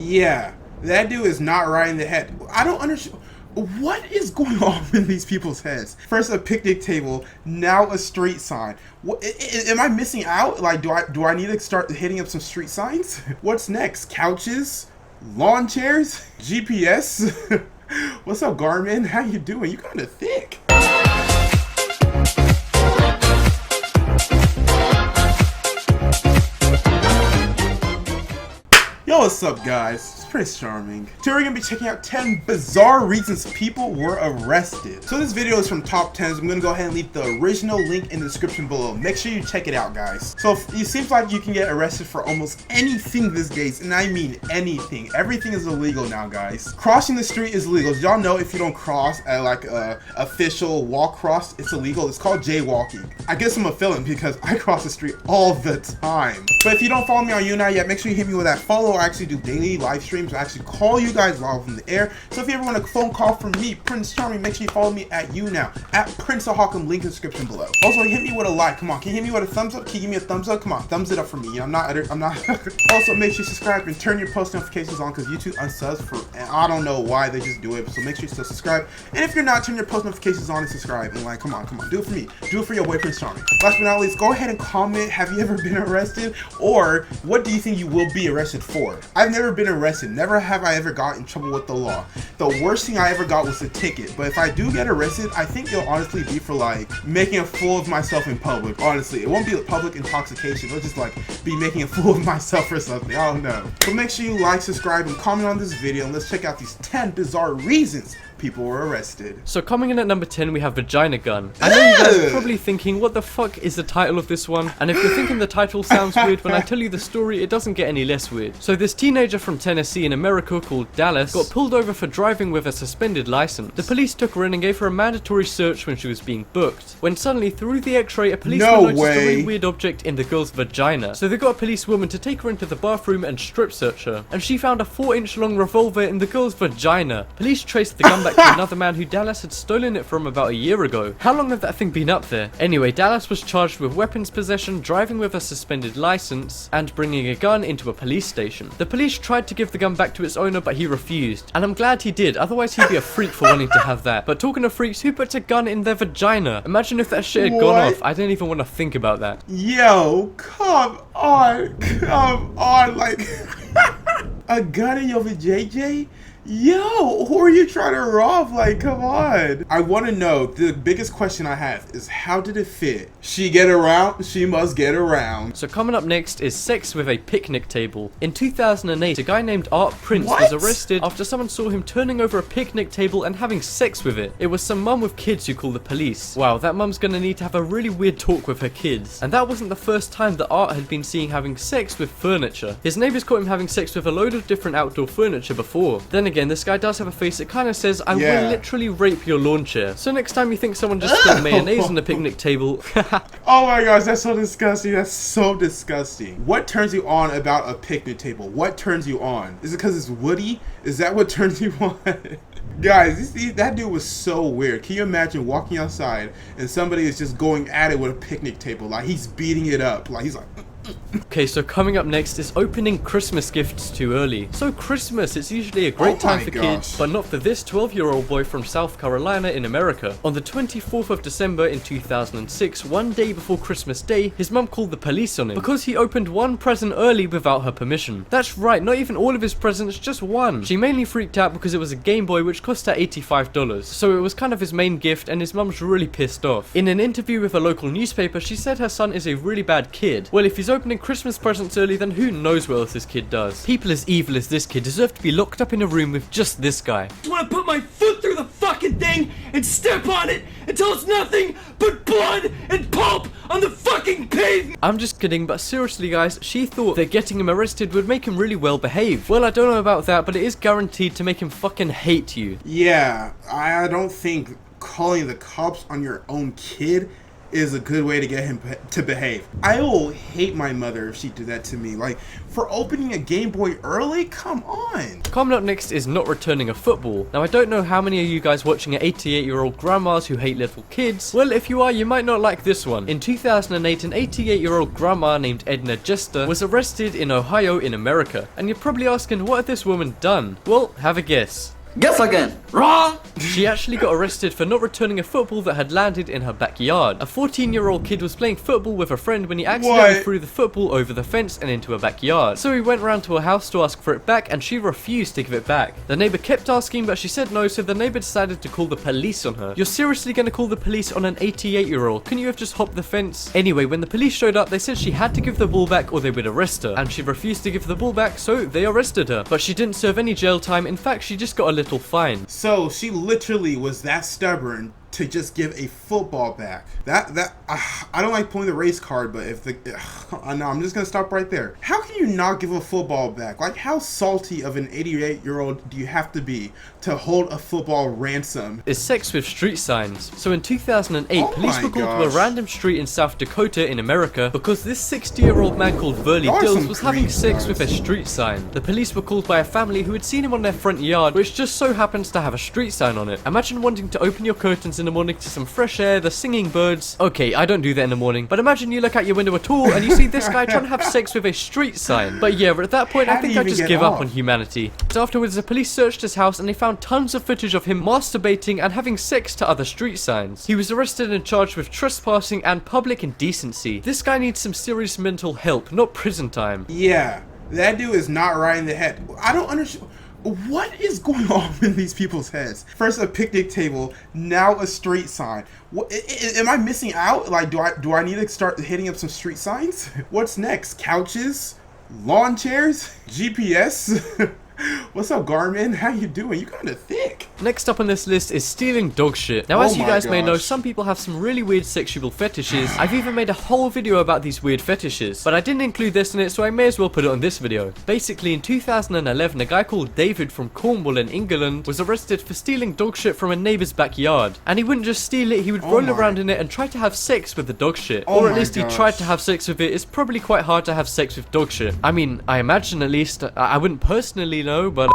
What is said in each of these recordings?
Yeah, that dude is not right in the head. I don't understand. What is going on in these people's heads? First a picnic table, now a street sign. What, am I missing out? Like, do I need to start hitting up some street signs? What's next? Couches? Lawn chairs? GPS? What's up, Garmin? How you doing? You kind of thick. Yo, what's up, guys? It's Prince Charming. Today we're gonna be checking out 10 bizarre reasons people were arrested. So this video is from top 10s. I'm gonna go ahead and leave the original link in the description below. Make sure you check it out, guys. So it seems like you can get arrested for almost anything these days, and I mean anything. Everything is illegal now, guys. Crossing the street is illegal. Did y'all know if you don't cross at like a official walk cross, it's illegal? It's called jaywalking. I guess I'm a felon because I cross the street all the time. But if you don't follow me on YouNow yet, make sure you hit me with that follow. I actually do daily live streams. I actually call you guys live from the air. So if you ever want a phone call from me, Prince Charming, make sure you follow me at YouNow, at Prince of Hawkham, link in the description below. Also, hit me with a like. Come on, can you hit me with a thumbs up? Can you give me a thumbs up? Come on, thumbs it up for me. You know, I'm not. Also, make sure you subscribe and turn your post notifications on because YouTube unsubs for, and I don't know why they just do it. So make sure you still subscribe. And if you're not, turn your post notifications on and subscribe. And like, come on, do it for me. Do it for your boy Prince Charming. Last but not least, go ahead and comment. Have you ever been arrested? Or what do you think you will be arrested for? I've never been arrested. Never have I ever got in trouble with the law. The worst thing I ever got was a ticket. But if I do get arrested, I think it'll honestly be for like making a fool of myself in public. Honestly, it won't be public intoxication. It'll just like be making a fool of myself or something. I don't know. But make sure you like, subscribe, and comment on this video. And let's check out these 10 bizarre reasons people were arrested. So coming in at number 10, we have vagina gun. I know you guys are probably thinking, what the fuck is the title of this one? And if you're thinking the title sounds weird, when I tell you the story, it doesn't get any less weird. So this teenager from Tennessee in America called Dallas got pulled over for driving with a suspended license. The police took her in and gave her a mandatory search when she was being booked. When suddenly, through the x-ray, a policeman noticed a really weird object in the girl's vagina. So they got a policewoman to take her into the bathroom and strip search her. And she found a 4-inch long revolver in the girl's vagina. Police traced the gun back to another man who Dallas had stolen it from about a year ago. How long had that thing been up there? Anyway, Dallas was charged with weapons possession, driving with a suspended license, and bringing a gun into a police station. The police tried to give the gun back to its owner, but he refused. And I'm glad he did, otherwise he'd be a freak for wanting to have that. But talking of freaks, who puts a gun in their vagina? Imagine if that shit had gone off. I don't even want to think about that. Yo, come on, like a gun in your vajayjay? Yo, who are you trying to rob? Like, come on. I want to know, the biggest question I have is how did it fit? She get around? She must get around. So coming up next is sex with a picnic table. In 2008, a guy named Art Prince was arrested after someone saw him turning over a picnic table and having sex with it. It was some mum with kids who called the police. Wow, that mum's gonna need to have a really weird talk with her kids. And that wasn't the first time that Art had been seen having sex with furniture. His neighbors caught him having sex with a load of different outdoor furniture before. Then again, this guy does have a face that kind of says, I will literally rape your lawn chair. So next time you think someone just spilled mayonnaise on the picnic table. Oh my gosh, that's so disgusting. That's so disgusting. What turns you on about a picnic table? What turns you on? Is it because it's woody? Is that what turns you on? Guys, that dude was so weird. Can you imagine walking outside and somebody is just going at it with a picnic table? Like he's beating it up. Like he's like... Okay, so coming up next is opening Christmas gifts too early. So Christmas, it's usually a great time for kids, but not for this 12-year-old boy from South Carolina in America. On the 24th of December in 2006, one day before Christmas Day, his mum called the police on him because he opened one present early without her permission. That's right, not even all of his presents, just one. She mainly freaked out because it was a Game Boy which cost her $85. So it was kind of his main gift and his mum's really pissed off. In an interview with a local newspaper, she said her son is a really bad kid. Well, if he's opening Christmas presents early, then who knows what else this kid does. People as evil as this kid deserve to be locked up in a room with just this guy. I just want to put my foot through the fucking thing and step on it until it's nothing but blood and pulp on the fucking pavement. I'm just kidding, but seriously guys, she thought that getting him arrested would make him really well behaved. Well, I don't know about that, but it is guaranteed to make him fucking hate you. Yeah, I don't think calling the cops on your own kid is a good way to get him to behave. I will hate my mother if she did that to me. Like, for opening a Game Boy early? Come on. Coming up next is not returning a football. Now, I don't know how many of you guys watching are 88-year-old grandmas who hate little kids. Well, if you are, you might not like this one. In 2008, an 88-year-old grandma named Edna Jester was arrested in Ohio in America. And you're probably asking, what had this woman done? Well, have a guess. Guess again. Wrong. She actually got arrested for not returning a football that had landed in her backyard. A 14-year-old kid was playing football with a friend when he accidentally threw the football over the fence and into her backyard. So he went round to her house to ask for it back, and she refused to give it back. The neighbor kept asking, but she said no, so the neighbor decided to call the police on her. You're seriously gonna call the police on an 88-year-old? Couldn't you have just hopped the fence? Anyway, when the police showed up, they said she had to give the ball back or they would arrest her, and she refused to give the ball back, so they arrested her. But she didn't serve any jail time. In fact, she just got a little fine. So she literally was that stubborn to just give a football back. I don't like pulling the race card, but if the no, I'm just gonna stop right there. How can you not give a football back? Like, how salty of an 88-year-old do you have to be to hold a football ransom? Is sex with street signs. So in 2008, police were called to a random street in South Dakota in America because this 60-year-old man called Burley Dills was having sex with a street sign. The police were called by a family who had seen him on their front yard, which just so happens to have a street sign on it. Imagine wanting to open your curtains in the morning to some fresh air, the singing birds. Okay, I don't do that in the morning, but imagine you look out your window at all and you see this guy trying to have sex with a street sign. But yeah, at that point, I think I'd just give up on humanity. So afterwards, the police searched his house and they found tons of footage of him masturbating and having sex to other street signs. He was arrested and charged with trespassing and public indecency. This guy needs some serious mental help, not prison time. Yeah, that dude is not right in the head. I don't understand. What is going on in these people's heads? First a picnic table, now a street sign. What, am I missing out? Like, do I need to start hitting up some street signs? What's next? Couches? Lawn chairs? GPS? What's up, Garmin? How you doing? You kinda thick. Next up on this list is stealing dog shit. Now, as you guys may know, some people have some really weird sexual fetishes. I've even made a whole video about these weird fetishes, but I didn't include this in it, so I may as well put it on this video. Basically, in 2011, a guy called David from Cornwall in England was arrested for stealing dog shit from a neighbor's backyard. And he wouldn't just steal it, he would roll around in it and try to have sex with the dog shit. Or at least he tried to have sex with it. It's probably quite hard to have sex with dog shit. I mean, I imagine at least. I wouldn't personally know, but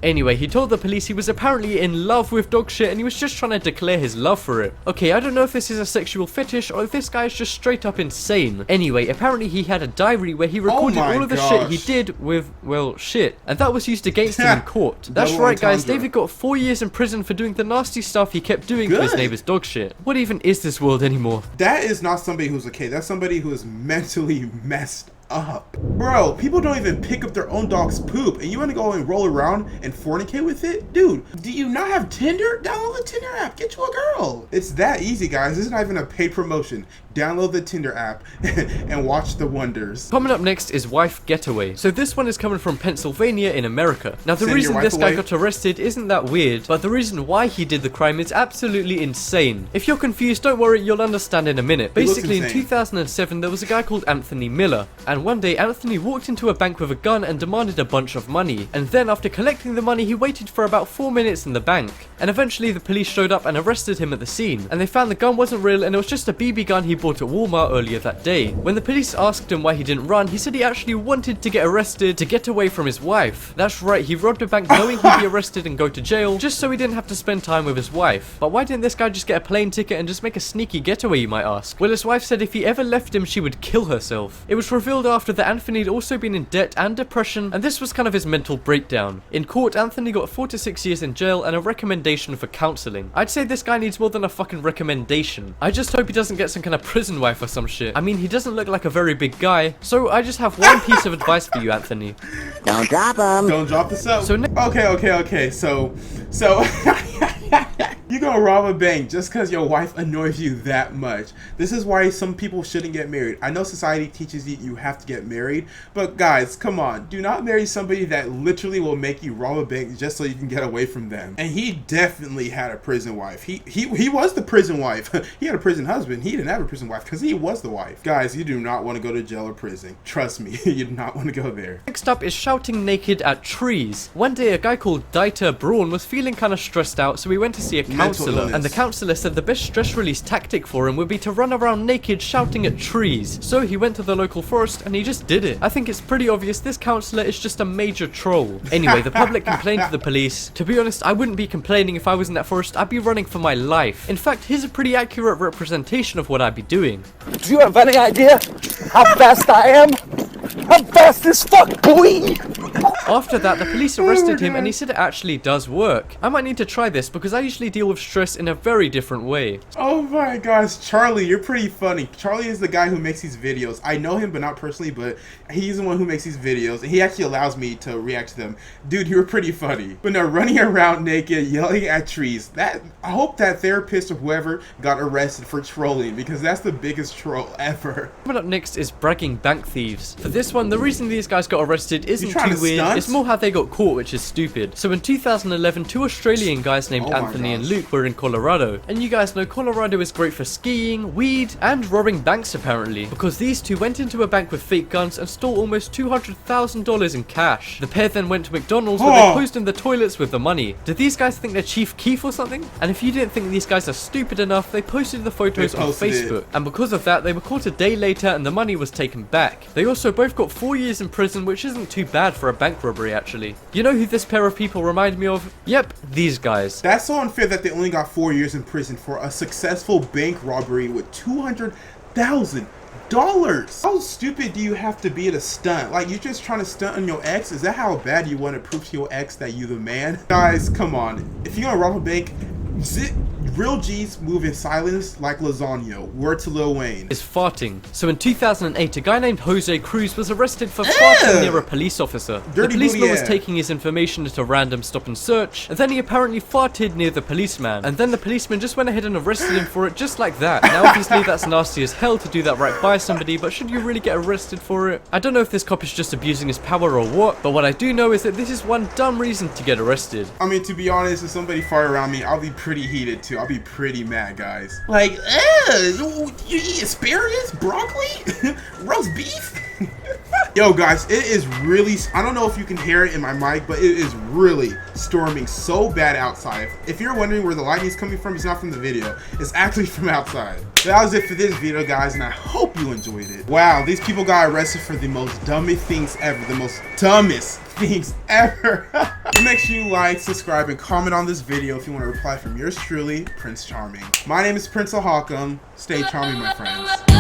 anyway, he told the police he was apparently in love with dog shit and he was just trying to declare his love for it. Okay, I don't know if this is a sexual fetish or if this guy is just straight up insane. Anyway, apparently he had a diary where he recorded all of the shit he did with, well, shit. And that was used against him in court. That's right, guys, David got 4 years in prison for doing the nasty stuff he kept doing to his neighbor's dog shit. What even is this world anymore? That is not somebody who's okay. That's somebody who is mentally messed up. Bro, people don't even pick up their own dog's poop and you want to go and roll around and fornicate with it? Dude, do you not have Tinder? Download the Tinder app. Get you a girl. It's that easy, guys. This is not even a paid promotion. Download the Tinder app and watch the wonders. Coming up next is wife getaway. So this one is coming from Pennsylvania in America. Now the reason this guy got arrested isn't that weird, but the reason why he did the crime is absolutely insane. If you're confused, don't worry, you'll understand in a minute. Basically, in 2007, there was a guy called Anthony Miller, and one day Anthony walked into a bank with a gun and demanded a bunch of money. And then after collecting the money, he waited for about 4 minutes in the bank. And eventually the police showed up and arrested him at the scene. And they found the gun wasn't real and it was just a BB gun he bought at Walmart earlier that day. When the police asked him why he didn't run, he said he actually wanted to get arrested to get away from his wife. That's right, he robbed a bank knowing he'd be arrested and go to jail just so he didn't have to spend time with his wife. But why didn't this guy just get a plane ticket and just make a sneaky getaway, you might ask? Well, his wife said if he ever left him, she would kill herself. It was revealed after that Anthony had also been in debt and depression, and this was kind of his mental breakdown. In court, Anthony got 4 to 6 years in jail and a recommendation for counseling. I'd say this guy needs more than a fucking recommendation. I just hope he doesn't get some kind of prison wife or some shit. I mean, he doesn't look like a very big guy, so I just have one piece of advice for you, Anthony. Don't drop him. Don't drop the soap. So okay. So you gonna rob a bank just because your wife annoys you that much. This is why some people shouldn't get married. I know society teaches you have to get married, but guys, come on. Do not marry somebody that literally will make you rob a bank just so you can get away from them. And he definitely had a prison wife. He was the prison wife. He had a prison husband. He didn't have a prison wife because he was the wife. Guys, you do not want to go to jail or prison. Trust me, you do not want to go there. Next up is shouting naked at trees. One day, a guy called Dieter Braun was feeling kind of stressed out, so he went to see a counselor, and the counselor said the best stress release tactic for him would be to run around naked shouting at trees. So he went to the local forest and he just did it. I think it's pretty obvious this counselor is just a major troll. Anyway, the public complained to the police. To be honest, I wouldn't be complaining if I was in that forest. I'd be running for my life. In fact, here's a pretty accurate representation of what I'd be doing. Do you have any idea how fast I am? I'm fast as fuck, boy! After that, the police arrested him and he said it actually does work. I might need to try this because I usually deal with stress in a very different way. Oh my gosh, Charlie, you're pretty funny. Charlie is the guy who makes these videos. I know him, but not personally, but he's the one who makes these videos, and he actually allows me to react to them. Dude, you were pretty funny. But no, running around naked, yelling at trees, I hope that therapist or whoever got arrested for trolling, because that's the biggest troll ever. Coming up next is bragging bank thieves. For this one, the reason these guys got arrested isn't too weird, it's more how they got caught, which is stupid. So in 2011, two Australian guys named Anthony and Luke were in Colorado. And you guys know Colorado is great for skiing, weed, and robbing banks apparently, because these two went into a bank with fake guns and stole almost $200,000 in cash. The pair then went to McDonald's where they posed in the toilets with the money. Did these guys think they're Chief Keef or something? And if you didn't think these guys are stupid enough, they posted the photos on Facebook. And because of that, they were caught a day later and the money was taken back. They also both got 4 years in prison, which isn't too bad for a bank robbery actually. You know who this pair of people remind me of? Yep, these guys. That's so unfair that they only got 4 years in prison for a successful bank robbery with $200,000. How stupid do you have to be to stunt? Like, you're just trying to stunt on your ex? Is that how bad you want to prove to your ex that you the man? Guys, come on. If you're gonna rob a bank, real G's move in silence like lasagna. Word to Lil Wayne. Is farting. So in 2008, a guy named Jose Cruz was arrested for farting near a police officer. The policeman was taking his information at a random stop and search, and then he apparently farted near the policeman. And then the policeman just went ahead and arrested him for it just like that. Now obviously that's nasty as hell to do that right by somebody, but should you really get arrested for it? I don't know if this cop is just abusing his power or what, but what I do know is that this is one dumb reason to get arrested. I mean, to be honest, if somebody fart around me, I'll be pretty heated too. I'll be pretty mad, guys. Like, you eat asparagus, broccoli, roast beef? Yo, guys, it is really, I don't know if you can hear it in my mic, but it is really storming so bad outside. If you're wondering where the lighting is coming from, it's not from the video. It's actually from outside. But that was it for this video, guys, and I hope you enjoyed it. Wow, these people got arrested for the most dumbest things ever. The most dumbest things ever. Make sure you like, subscribe, and comment on this video if you want to reply from yours truly, Prince Charming. My name is Prince Ahakam. Stay charming, my friends.